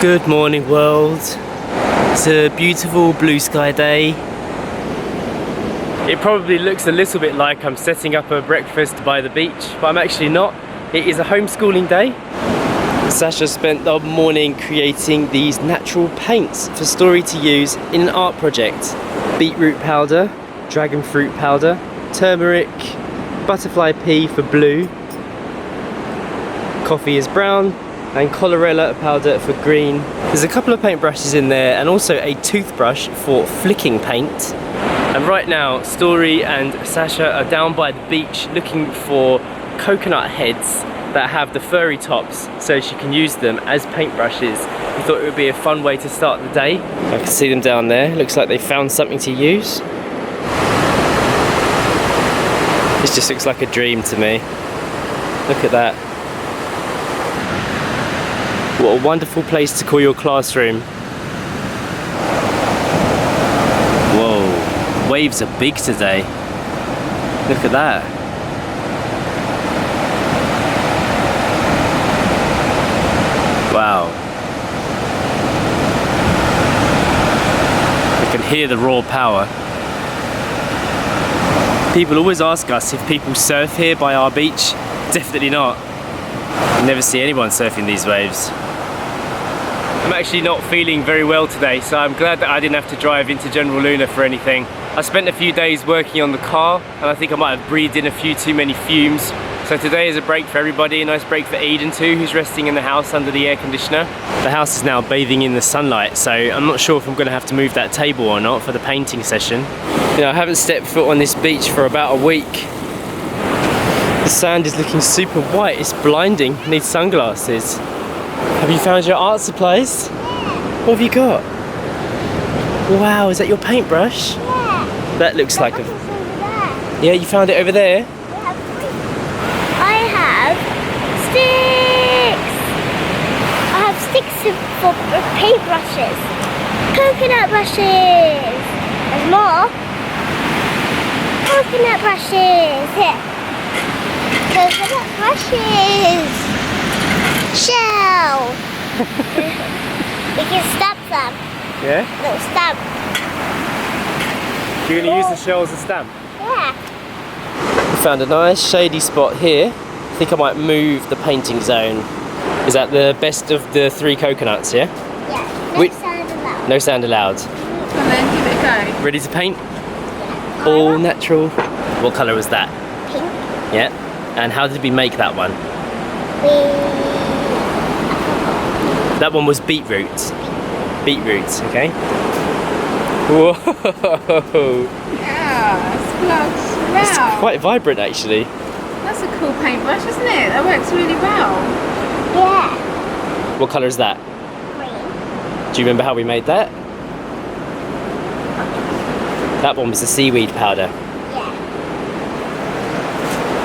Good morning, world. It's a beautiful blue sky day. It probably looks a little bit like I'm setting up a breakfast by the beach, but I'm actually not. It is a homeschooling day. Sacha spent the morning creating these natural paints for Story to use in an art project. Beetroot powder, dragon fruit powder, turmeric, butterfly pea for blue, coffee is brown, and chlorella powder for green. There's a couple of paintbrushes in there and also a toothbrush for flicking paint. And right now, Story and Sacha are down by the beach looking for coconut heads that have the furry tops so she can use them as paintbrushes. We thought it would be a fun way to start the day. I can see them down there. Looks like they found something to use. This just looks like a dream to me. Look at that. What a wonderful place to call your classroom. Whoa, waves are big today. Look at that. Wow. You can hear the raw power. People always ask us if people surf here by our beach. Definitely not. You never see anyone surfing these waves. I'm actually not feeling very well today, so I'm glad that I didn't have to drive into General Luna for anything. I spent a few days working on the car, and I think I might have breathed in a few too many fumes. So today is a break for everybody, a nice break for Eden too, who's resting in the house under the air conditioner. The house is now bathing in the sunlight, so I'm not sure if I'm going to have to move that table or not for the painting session. You know, I haven't stepped foot on this beach for about a week. The sand is looking super white, it's blinding, I need sunglasses. Have you found your art supplies? What have you got? Wow, is that your paintbrush? Yeah. That looks like a... Yeah, you found it over there? I have sticks! I have sticks for paintbrushes. Coconut brushes! There's more. Coconut brushes! Here. Coconut brushes! Shell! We can stab them. Yeah? Little stab. You're going to use the shell as a stamp? Yeah. We found a nice shady spot here. I think I might move the painting zone. Is that the best of the 3 coconuts, yeah? Yeah. No sand allowed. No sand allowed. Come on then, give it a go. Ready to paint? Yeah. All natural. What colour was that? Pink. Yeah. And how did we make that one? That one was beetroot. Beetroot, okay? Whoa! Yeah, It's wow. quite vibrant actually. That's a cool paintbrush, isn't it? That works really well. Yeah. What colour is that? Green. Do you remember how we made that? That one was the seaweed powder. Yeah.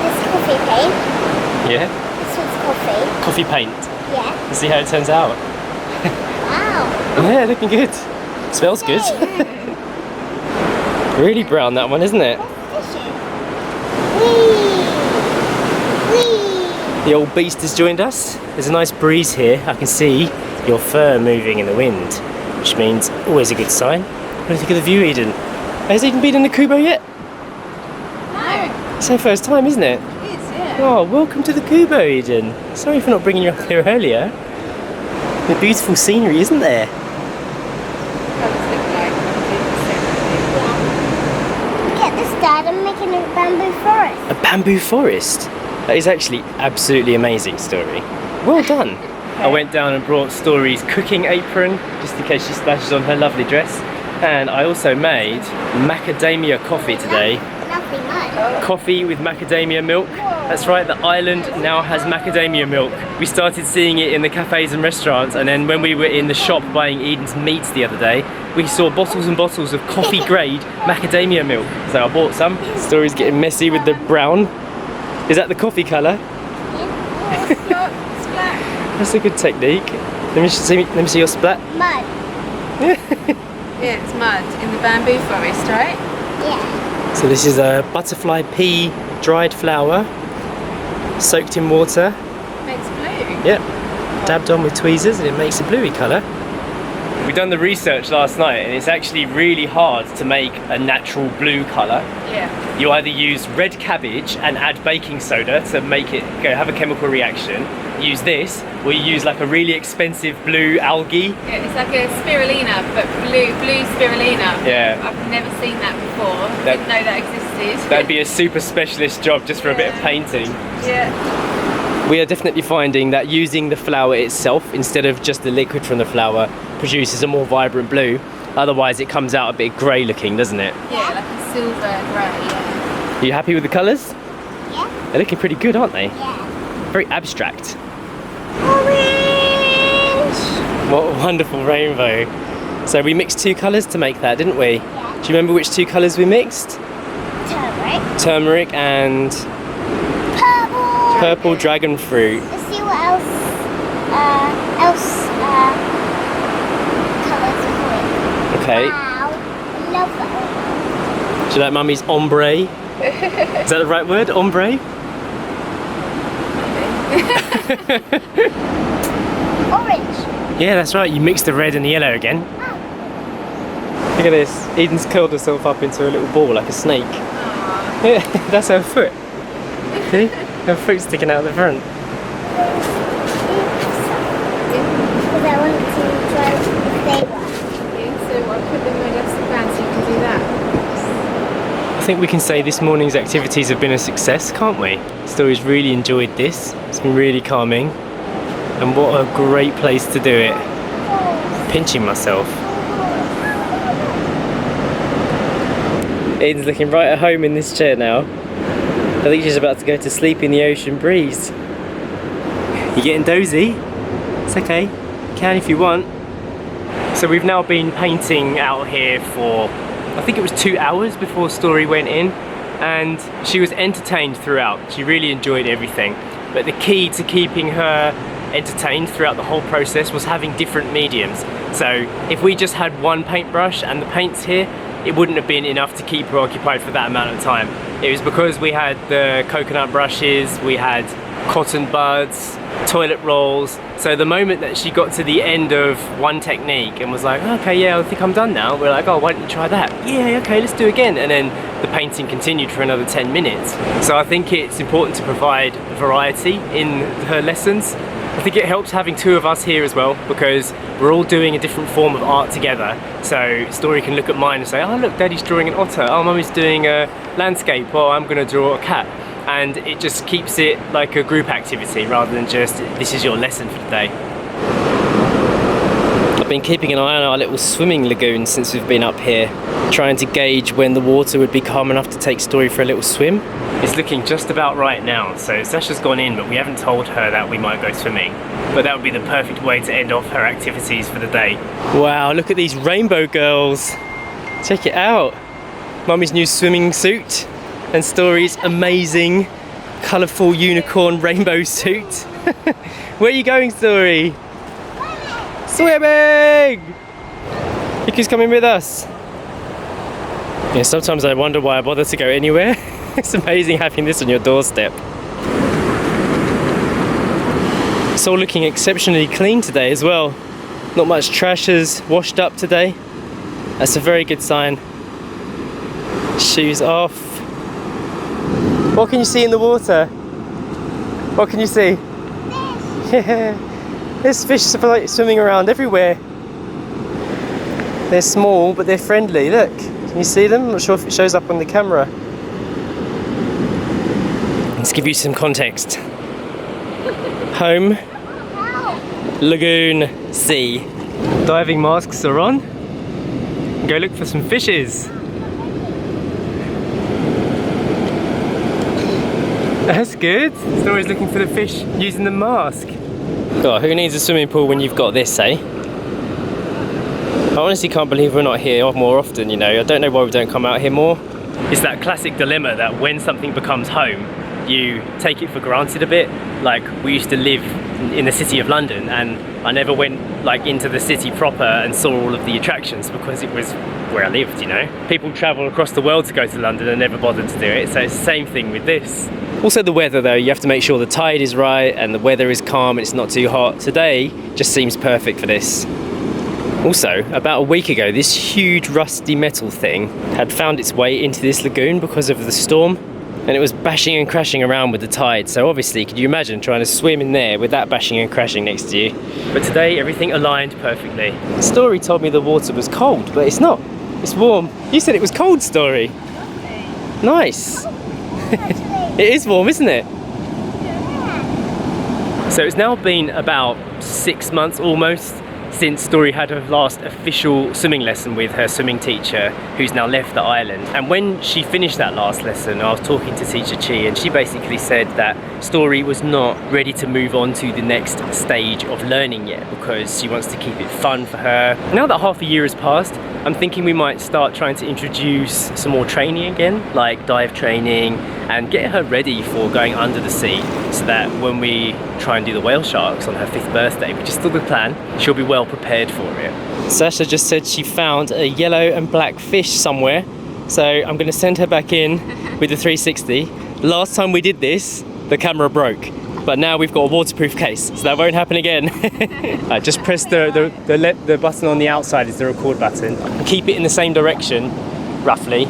This coffee paint. Yeah? This one's coffee. Coffee paint. Yeah. Let's see how it turns out. Wow. Yeah, looking good. Smells good. Really brown that one, isn't it? The old beast has joined us. There's a nice breeze here. I can see your fur moving in the wind, which means always a good sign. What do you think of the view, Eden? Has Eden been in the Kubo yet? No. It's her first time, isn't it? It is, yeah. Oh, welcome to the Kubo, Eden. Sorry for not bringing you up here earlier. The beautiful scenery, isn't there? Look at this, Dad. I'm making a bamboo forest. A bamboo forest? That is actually absolutely amazing, Story. Well done. I went down and brought Story's cooking apron, just in case she splashes on her lovely dress. And I also made macadamia coffee today. Lovely mud. Coffee with macadamia milk. That's right, the island now has macadamia milk. We started seeing it in the cafes and restaurants, and then when we were in the shop buying Eden's meats the other day, we saw bottles and bottles of coffee grade macadamia milk. So I bought some. Story's getting messy with the brown. Is that the coffee colour? That's a good technique. Let me see your splat. Mud. Yeah, it's mud in the bamboo forest, right? Yeah. So this is a butterfly pea dried flour soaked in water. Makes blue. Yep. dabbed on with tweezers and it makes a bluey colour. We done the research last night and it's actually really hard to make a natural blue colour. Yeah. You either use red cabbage and add baking soda to make it go have a chemical reaction, use this, or you use like a really expensive blue algae. Yeah, it's like a spirulina, but blue spirulina. Yeah. I've never seen that before. Didn't know that existed. That'd be a super specialist job just for a bit of painting. Yeah. We are definitely finding that using the flour itself instead of just the liquid from the flour produces a more vibrant blue. Otherwise it comes out a bit grey looking, doesn't it? Yeah, like a silver grey, yeah. Are you happy with the colours? Yeah. They're looking pretty good, aren't they? Yeah. Very abstract. Orange. What a wonderful rainbow. So we mixed 2 colours to make that, didn't we? Yeah. Do you remember which 2 colours we mixed? Turmeric. Turmeric and Purple. purple dragon fruit. Let's see what else colours are going. Okay. Wow. Love that Do you like Mummy's ombre? Is that the right word? Ombre? Orange. Yeah, that's right. You mixed the red and the yellow again. Look at this. Eden's curled herself up into a little ball like a snake. Aww. Yeah, that's her foot. See? Her foot's sticking out the front. Because I wanted to try if they were. Yeah, so I put them in a pan so you can do that. I think we can say this morning's activities have been a success, can't we? Story's really enjoyed this. It's been really calming. And what a great place to do it. Pinching myself. Eden's looking right at home in this chair now. I think she's about to go to sleep in the ocean breeze. You getting dozy? It's okay. You can if you want. So we've now been painting out here for, I think it was 2 hours before Story went in, and she was entertained throughout. She really enjoyed everything. But the key to keeping her entertained throughout the whole process was having different mediums. So if we just had one paintbrush and the paints here, it wouldn't have been enough to keep her occupied for that amount of time. It was because we had the coconut brushes, we had cotton buds, toilet rolls. So the moment that she got to the end of one technique and was like, okay, yeah, I think I'm done now, we're like, oh, why don't you try that? Yeah, okay, let's do it again. And then the painting continued for another 10 minutes. So I think it's important to provide variety in her lessons. I think it helps having 2 of us here as well, because we're all doing a different form of art together. So Story can look at mine and say, oh look, Daddy's drawing an otter. Oh, Mummy's doing a landscape. Oh, I'm gonna draw a cat. And it just keeps it like a group activity rather than just, this is your lesson for the day. I've been keeping an eye on our little swimming lagoon since we've been up here, trying to gauge when the water would be calm enough to take Story for a little swim. It's looking just about right now, so Sacha's gone in, but we haven't told her that we might go swimming. But that would be the perfect way to end off her activities for the day. Wow, look at these rainbow girls. Check it out. Mummy's new swimming suit and Story's amazing, colourful unicorn rainbow suit. Where are you going, Story? Swimming! Look who's coming with us. Yeah, sometimes I wonder why I bother to go anywhere. It's amazing having this on your doorstep. It's all looking exceptionally clean today as well. Not much trash has washed up today. That's a very good sign. Shoes off. What can you see in the water? What can you see? Fish. Yeah. There's fish swimming around everywhere. They're small, but they're friendly. Look, can you see them? I'm not sure if it shows up on the camera. Let's give you some context. Home, lagoon, sea. Diving masks are on. Go look for some fishes. That's good. Story's looking for the fish using the mask. God, who needs a swimming pool when you've got this, eh? I honestly can't believe we're not here more often, you know. I don't know why we don't come out here more. It's that classic dilemma that when something becomes home, you take it for granted a bit. Like, we used to live in the city of London and I never went like into the city proper and saw all of the attractions because it was where I lived, you know. People travel across the world to go to London and never bothered to do it, so it's the same thing with this. Also the weather though, you have to make sure the tide is right and the weather is calm and it's not too hot. Today just seems perfect for this. Also, about a week ago, this huge rusty metal thing had found its way into this lagoon because of the storm, and it was bashing and crashing around with the tide. So obviously, could you imagine trying to swim in there with that bashing and crashing next to you? But today, everything aligned perfectly. Story told me the water was cold, but it's not. It's warm. You said it was cold, Story. Nice. It is warm, isn't it? So it's now been about 6 months almost since Story had her last official swimming lesson with her swimming teacher, who's now left the island. And when she finished that last lesson, I was talking to teacher Chi, and she basically said that Story was not ready to move on to the next stage of learning yet because she wants to keep it fun for her. Now that half a year has passed, I'm thinking we might start trying to introduce some more training again, like dive training, and get her ready for going under the sea, so that when we try and do the whale sharks on her 5th birthday, which is still the plan, she'll be well prepared for it. Sacha just said she found a yellow and black fish somewhere, so I'm going to send her back in with the 360. Last time we did this, the camera broke, but now we've got a waterproof case, so that won't happen again. Just press the button on the outside is the record button. Keep it in the same direction, roughly,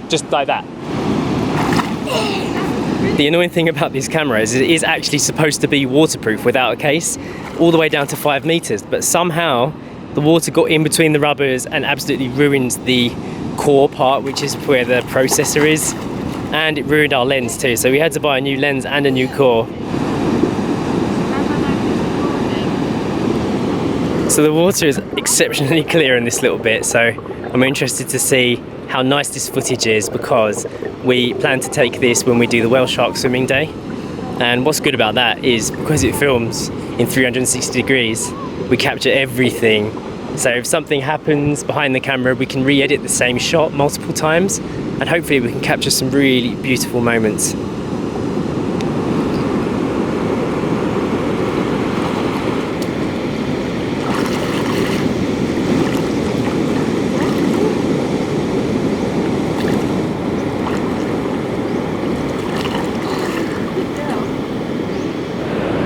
just like that. The annoying thing about these cameras is it is actually supposed to be waterproof without a case, all the way down to 5 meters, but somehow the water got in between the rubbers and absolutely ruined the core part, which is where the processor is, and it ruined our lens too, so we had to buy a new lens and a new core. So the water is exceptionally clear in this little bit, so I'm interested to see how nice this footage is, because we plan to take this when we do the whale shark swimming day. And what's good about that is because it films in 360 degrees, we capture everything. So if something happens behind the camera, we can re-edit the same shot multiple times, and hopefully we can capture some really beautiful moments.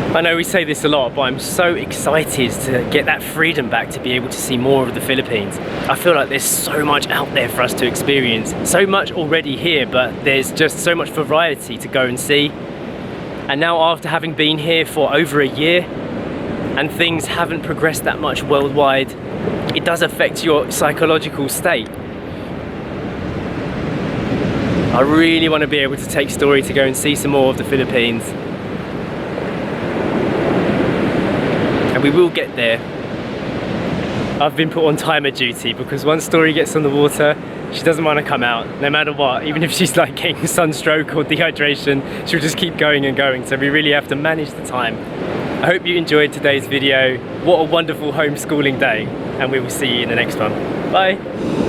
I know we say this a lot, but I'm so excited to get that freedom back to be able to see more of the Philippines. I feel like there's so much out there for us to experience. So much already here, but there's just so much variety to go and see. And now, after having been here for over a year and things haven't progressed that much worldwide, it does affect your psychological state. I really want to be able to take Story to go and see some more of the Philippines. And we will get there. I've been put on timer duty because once Story gets on the water, she doesn't want to come out, no matter what. Even if she's like getting sunstroke or dehydration, she'll just keep going and going. So we really have to manage the time. I hope you enjoyed today's video. What a wonderful homeschooling day, and we will see you in the next one. Bye.